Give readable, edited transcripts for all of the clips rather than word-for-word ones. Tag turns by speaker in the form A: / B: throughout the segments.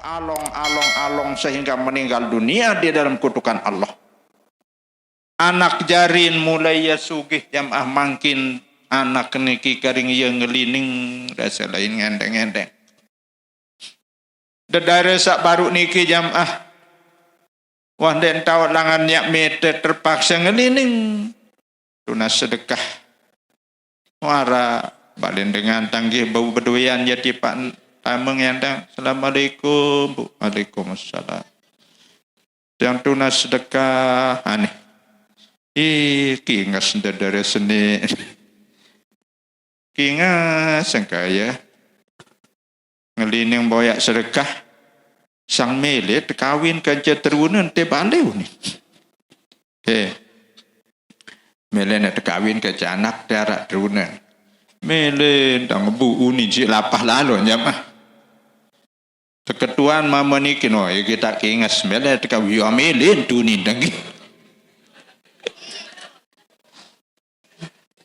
A: along sehingga meninggal dunia di dalam kutukan Allah. Anak jarin mulai ya sugih jamaah mangkin anak niki karing ya ngelining rasa lain ngendeng-ngendeng. Dedare sak baru niki jamaah wah den tawat langan nyak meter terpaksa ngelining tunas sedekah wara balen dengan tanggih bau bedoyan jadi pak tameng yandang. Assalamualaikum Bu. Waalaikumsalam. Yang tunas sedekah aneh. Kingas dari seni. Kingas sangkaya. Ngelining boyak sedekah. Sang melet kawin kanca terunan te balew ni. Melen nak kawin kanca anak darat terunan. Melen tang bu uni ji lapah lalu nyamah. Ketuan mama ni kino kita kingas melen kawin melen tu ni dangi.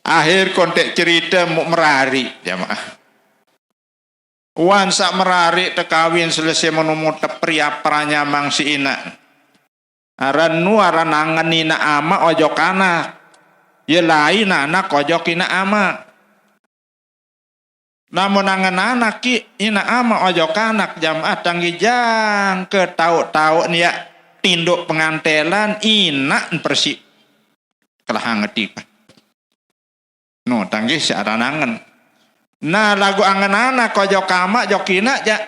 A: Akhir kontek cerita mau merari jamaah. Wan sak merari tekawin selesai menumut pria peranya mangsi ina. Aran nu aran angan ina ama ojok anak. Ya lain anak ojok ina ama. Namun angan anak ki ina ama ojok anak jamaah tanggijang ke tau-tau ni ya tinduk pengantelan ina persi. Kelah ngetik. No tanggih si aranangan. Nah lagu angan-anak kojok kama jokina ja.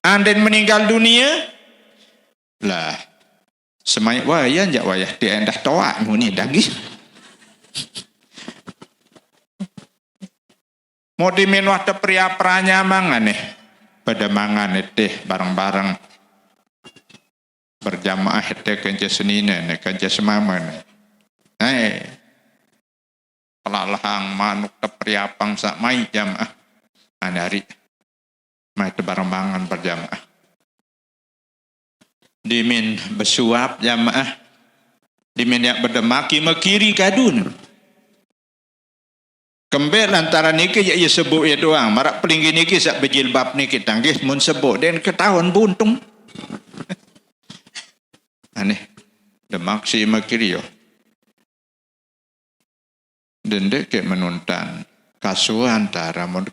A: Anden meninggal dunia. Lah semai wayah jak wayah dia endah toa muni tanggih. Mau diminwah te pria peranya mangan pada mangan teh bareng-bareng berjamaah teh kenca senina kenca semaman. Pelalahang manuk tepriapang sak mai jamaah anari mai tebarang-barang berjamaah dimin besuap jamaah dimin yak berdemaki mekiri kadun kembel antara niki ya sebut ya doang marak pelinggi niki sak bejilbab niki tanggih mun sebut dan ketahuan buntung aneh demak si mekiri yo dendek ke menuntan kasuhan tara mun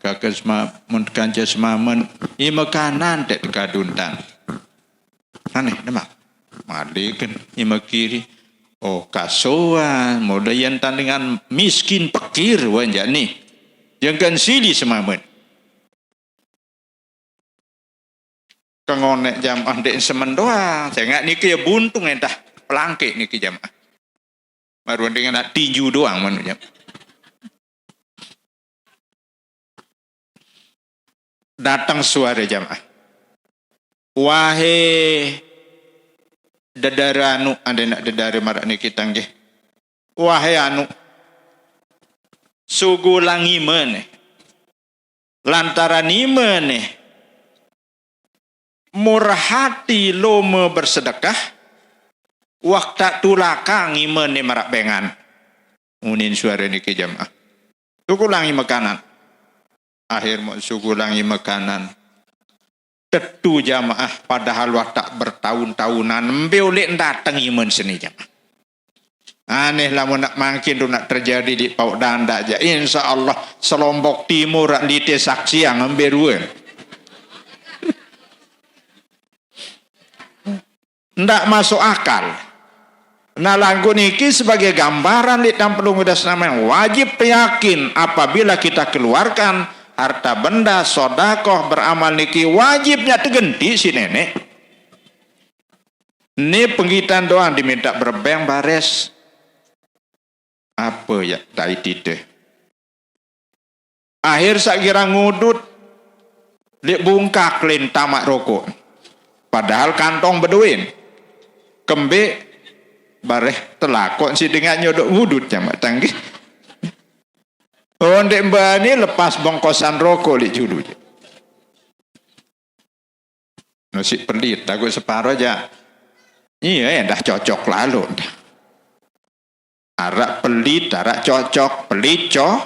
A: kanca semamen i makanan tek kaduntan aneh demak malikan i makiri oh kasuhan modayan tandingan miskin pakir wanja ni jangan sili semamen kengonek jamaah dek semen doang saya nggak niki ya buntung entah pelangke niki jamaah baru dengan nak tinju doang manusia. Datang suara jamaah. Wahai dadara anu ada nak dadara marak ni kita nggih. Wahai anu sugulang iman lantaran iman murah hati loma bersedekah waktu tulakang iman ni marak bengan. Unin suara ni ke jamaah. Sugulangi makanan. Akhir mau sugulangi makanan. Tetu jamaah padahal tak bertahun-tahunan mbeolek datang iman seni jamaah. Aneh lah nak makin tu nak terjadi di Pau Danda aja. Insya Allah Selombok Timur lite saksi yang ngemberuan. Ndak masuk akal. Nah lagu niki sebagai gambaran di tampelung udas nama wajib yakin apabila kita keluarkan harta benda sodakoh beramal niki wajibnya tegenti si nenek. Ini penggitan doang diminta berbeng bares. Apa ya dari tite. Akhir sakira ngudut lek bungkak len tamak rokok. Padahal kantong beduin. Kembe bareh telakon si dengan nyodok wudut jamak tanggih. Oh ndek mbak ni lepas bongkosan rokok li julu. Nasi pelit takut separuh aja. Iya dah cocok lalu. Arak pelit, arak cocok, pelit cok.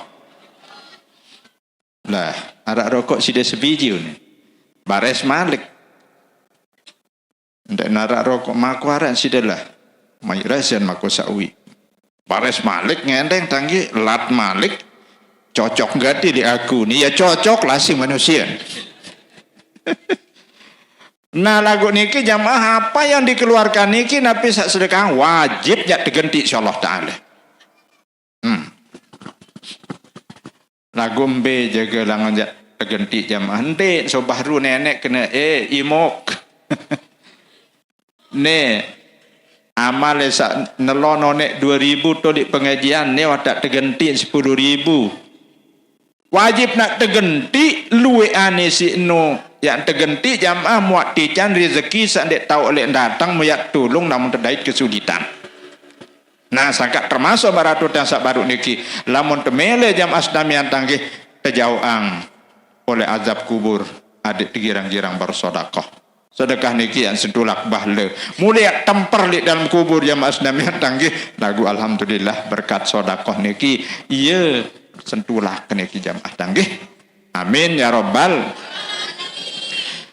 A: Lah, arak rokok sudah sebiji ni. Bares malik. Ndak narak rokok maku aran sidalah. Mai rasian maku sawi. Bares malik ngendeng tanggi lat malik. Cocok enggak di aku nih? Ya cocok lah si manusia. Nah lagu niki jamaah apa yang dikeluarkan niki nabi sak sedekah wajib jak digenti insyaallah taala. Lagu mbe jaga langan jak digenti jamaah ndek so bahru nenek kena imok. Ne amal sak nelono nek 2000 to di pengajian ne wadak digenti 10.000. Wajib nak tegenti luwe ane si no yang tegenti jamaah muat tican rezeki sandek tahu oleh datang muat tolong namun terdait kesulitan. Nah sangka termasuk baratu dan sak baru niki lamun temele jamaah sedamian tanggih terjauang oleh azab kubur adik girang-girang bersedekah. Sedekah niki yang sedulak bahle mulai temper di dalam kubur jamaah sedamian tanggih lagu alhamdulillah berkat sedekah niki iya sentulah keniki jamaah tanggih. Amin ya rabbal.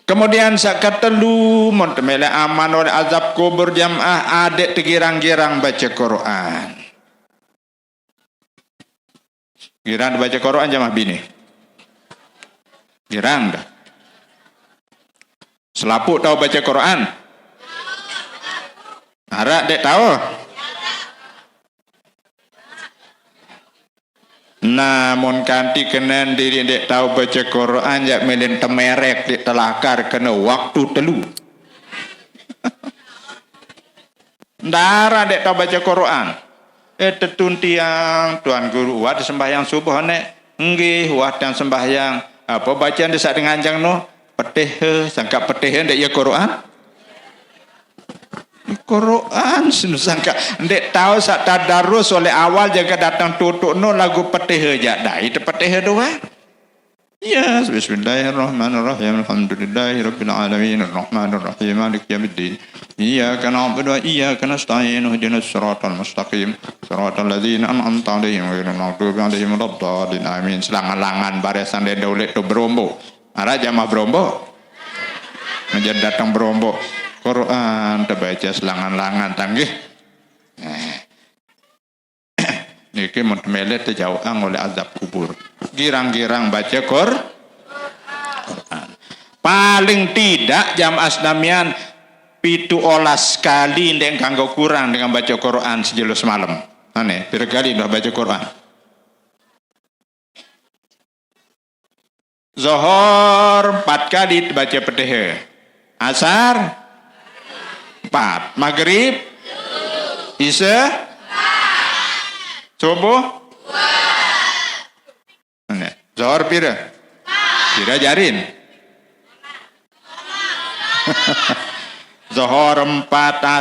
A: Kemudian sakatelu montemele aman oleh azab kubur jamaah adik tegirang-girang baca Quran. Girang baca Quran jamaah bini. Girang dah. Selaput tahu baca Quran? Harap dek tahu. Namun kanti kenen diri dek tahu baca Quran jak melin temerek di telakar kena waktu telu. Ndara dek tahu baca Quran. Tetun tiang tuan guru wat sembahyang subuh nek nggih wat yang sembahyang apa bacaan desak dengan jang no petih sangka petih dek ya Quran. Quran sangka ndek tahu sak tadarus oleh awal jaga datang tutuk no lagu petih jak dai te petih doa. Ya bismillahirrahmanirrahim alhamdulillahirabbil alamin arrahmanirrahim maliki yaumiddin iyyaka na'budu wa iyyaka nasta'in ihdinas siratal mustaqim siratal ladzina an'amta 'alaihim ghairil maghdubi 'alaihim waladdallin amin. Selangan-langan barisan de daulet tu berombo ara jamaah berombo menjadi datang berombo Quran terbaca selangan-langan tanggih. Niki montemele terjauhan oleh azab kubur. Girang-girang baca Quran. Paling tidak jamaah sedamian 17 kali ndek kanggo kurang dengan baca Quran sejelo semalam. Aneh, pira kali dah baca Quran? Zuhur 4 kali baca Fatihah. Asar 4, maghrib isya subuh 2. Zuhur pira? Pira jarin? Zuhur 4,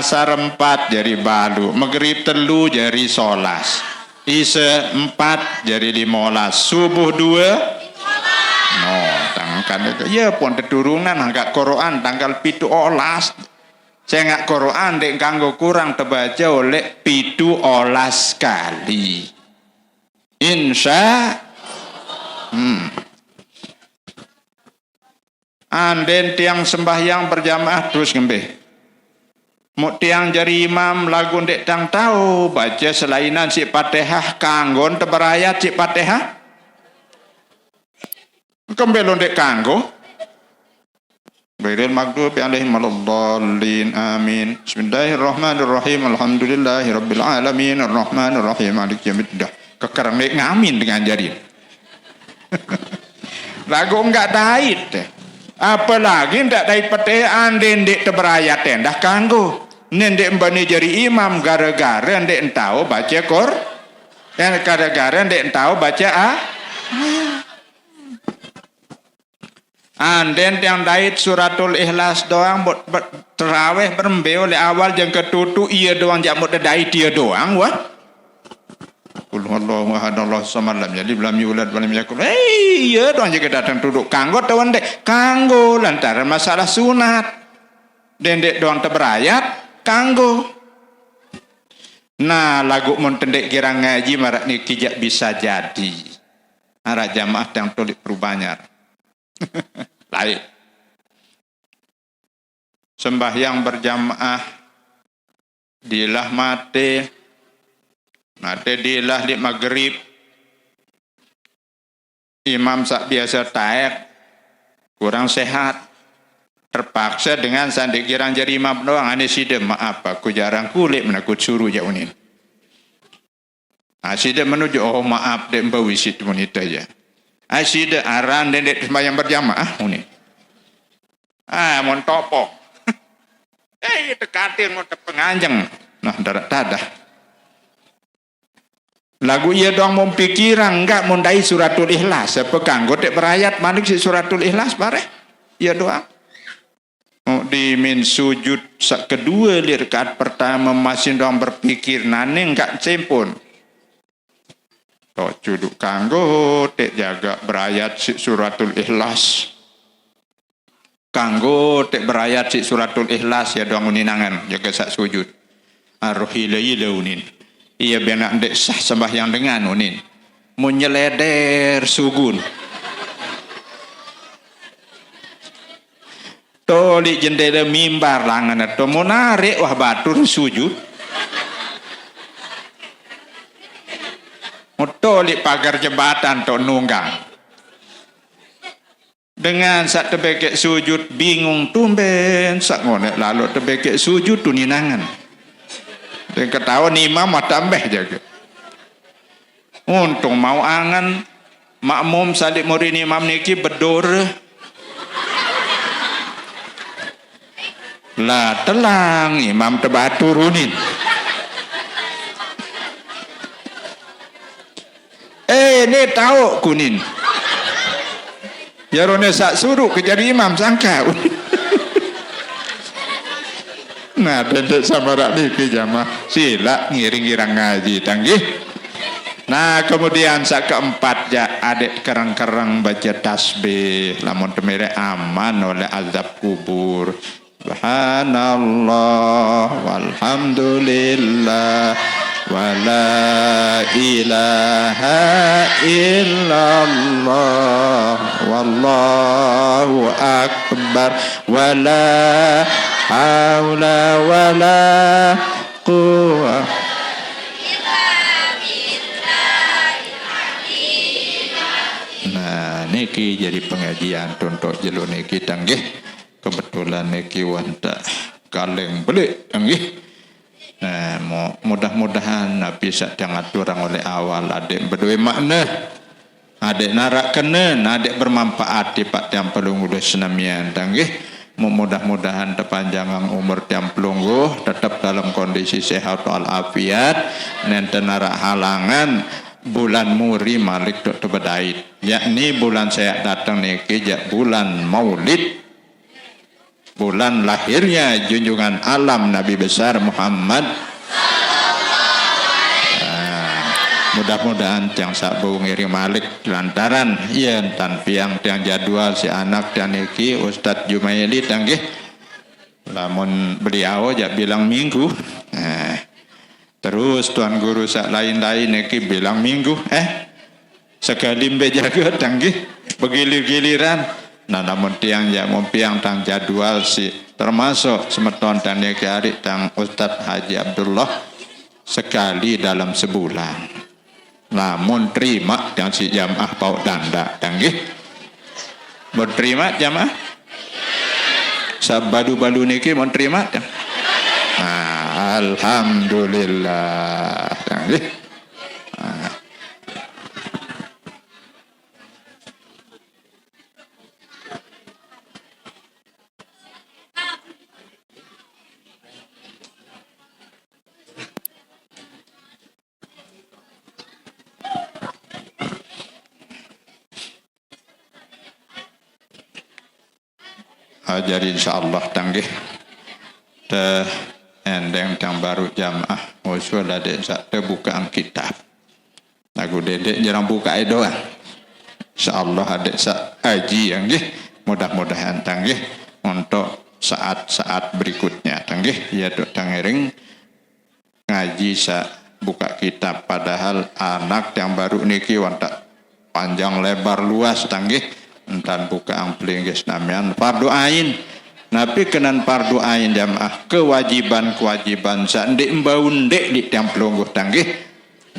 A: asar 4 jadi balu, maghrib 3 jadi 11, isya 4 jadi 15, subuh 2 no tangkan itu ya pun keturunan angkat Quran tanggal 17 saya ngak Quran dek kanggo kurang terbaca oleh 17 kali insya anden tiang sembahyang berjamaah terus ngembeh mau tiang jari imam lagu dek tang tahu baca selainan si Fatihah kanggon teberayat si Fatihah kembelon dek kanggo Ghairil maghdubi 'alaihim waladdallin amin. Bismillahirrahmanirrahim alhamdulillahirabbil alamin arrahmanirrahim maliki yaumiddin. Kekarang dek ngamin dengan jari. Lagu enggak dait. Apalagi ndak dait pete anden dek teberayat dah kanggo. Nendek mbani jari imam gara-gara ndek entau baca Qur'an. Dan gara-gara ndek entau baca anden yang dait suratul ikhlas doang buat terawih berembe oleh awal yang ketutu iya doang jak mut dait dia doang wah qul huwallahu ahad Allahu samad lam yalid lam yulad wa lam yakul iya doang jaga datang duduk kanggo tawan dek kanggo lantaran masalah sunat dendek doang teberayat kanggo. Nah lagu mun tendek girang ngaji marak niki jak bisa jadi ara jamaah yang tulik perubanyar lain sembahyang berjamaah dilah mate dilah di maghrib imam sak biasa taek kurang sehat terpaksa dengan sandik kirang jadi imam doang ane sida maaf aku jarang kulit menakut suruh jauhin sida menuju oh maaf dek mbak wisit wanita ya sida aran dek sembahyang berjamaah ini mon topo tekatin mau penganjeng nah darat dadah lagu iya doang mau pikiran enggak mau dai suratul ikhlas apa kanggo dek berayat malik si suratul ikhlas bare iya doang di min sujud kedua di rakaat pertama masih doang berpikir nane enggak cempun tok cuduk kanggo tek jaga berayat si suratul ikhlas kanggo tek berayat si suratul ikhlas ya doang uninangan jaga sak sujud arrohila unin iya benak dek sah sembahyang dengan unin menyeleder sugun toli jendela mimbar langan atau mau narik wah batur sujud mau toli pagar jembatan to nunggang dengan sak tebekek sujud bingung tumben sak ngonek lalu tebekek sujud tuninangan dan ketawa imam mah tambah jaga untung mau angan makmum salik murid imam niki bedor lah telang imam tebak turunin ini tahu kunin ya rone sak suruh kejar imam sangka nah dedek sama rak ke jamaah sila ngiring-ngiring ngaji tanggih nah kemudian sak keempat ya adik kerang-kerang baca tasbih lamun temere aman oleh azab kubur subhanallah walhamdulillah wala ilaha illallah wallahu akbar wala haula wala quwwata nah niki jadi pengajian untuk jelo niki tanggih kebetulan niki wanta kaleng beli tanggih nah mudah-mudahan bisa diaturang oleh awal adik berdua makna adik narak kenen adik bermanfaat di pak tiang pelunggu senamian tanggih mudah-mudahan terpanjangan umur tiang pelunggu tetap dalam kondisi sehat walafiat nenten narak halangan bulan muri malik dok tebedait yakni bulan saya datang niki jak bulan maulid bulan lahirnya junjungan alam Nabi besar Muhammad. Mudah-mudahan tiang sabu ngiri malik lantaran yen tan piang tiang jadwal si anak dan iki Ustadz Jumaili tanggih lamun beliau jak bilang minggu terus tuan guru sak lain-lain iki bilang minggu sekali bejaga tanggih begilir-giliran nah namun tiang ya mempiang tang jadwal si termasuk semeton dan neki hari tang Ustadz Haji Abdullah sekali dalam sebulan namun terima yang si jamaah pau danda tanggih berterima jamaah sabadu-badu niki mau terima alhamdulillah tanggih jadi insyaallah tanggih teh endeng yang baru jamaah usul ada sak bukaan kitab lagu dedek jarang buka doang insyaallah ada sak aji yang nggih mudah-mudahan tanggih untuk saat-saat berikutnya tanggih ya dok tangiring ngaji sak buka kitab padahal anak yang baru niki wanta panjang lebar luas tanggih entan buka ang pelinggis namian fardu ain Nabi kenan fardu ain jamaah kewajiban sandi mbaundek di tiang pelungguh tanggih.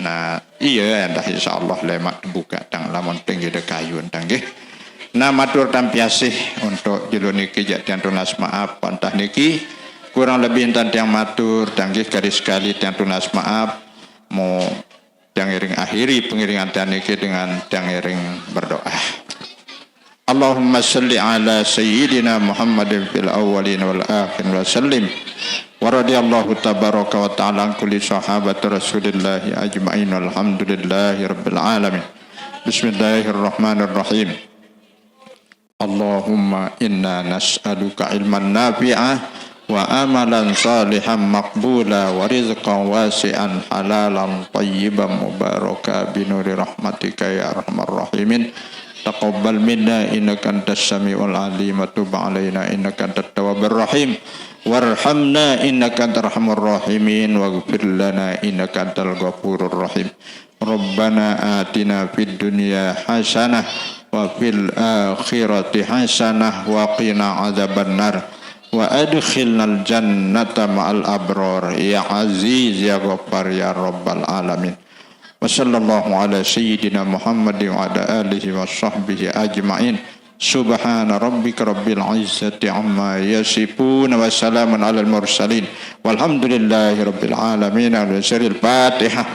A: Nah iya dah insyaallah lemak buka tang lamun tinggi de kayun tanggih. Nah matur tampiasih untuk jelo niki jak tiang tunas maaf pantah niki kurang lebih entan tiang matur tanggih garis sekali tiang tunas maaf mau tiang iring akhiri pengiringan tiang niki dengan tiang iring berdoa. Allahumma salli ala sayyidina Muhammadin fil awwalin wal akhirin wa sallim wa radiyallahu tabaraka wa ta'ala an kulli sahabati Rasulillah ajma'in walhamdulillahi rabbil alamin. Bismillahirrahmanirrahim. Allahumma inna nas'aluka ilman nafi'ah wa amalan salihan maqbula wa rizqan wasi'an halalan tayyiban mubaraka binuri rahmatika ya arhamar rahimin. Taqabbal minna innaka antas samiul alim wa tub alaina innaka antat tawwabur rahim warhamna innaka antar arhamur rahimin waghfir lana innaka antal ghafurur rahim. Rabbana atina fid dunya hasanah wa fil akhirati hasanah wa qina adzabannar wa adkhilnal jannata ma'al abrar ya aziz ya ghaffar ya rabbal alamin. Wa sallallahu ala sayyidina Muhammadin wa ala alihi wa sahbihi ajma'in. Subhana rabbika rabbil izzati amma yasifun wa salamun alal mursalin walhamdulillahi rabbil alamin. Al-Fatihah.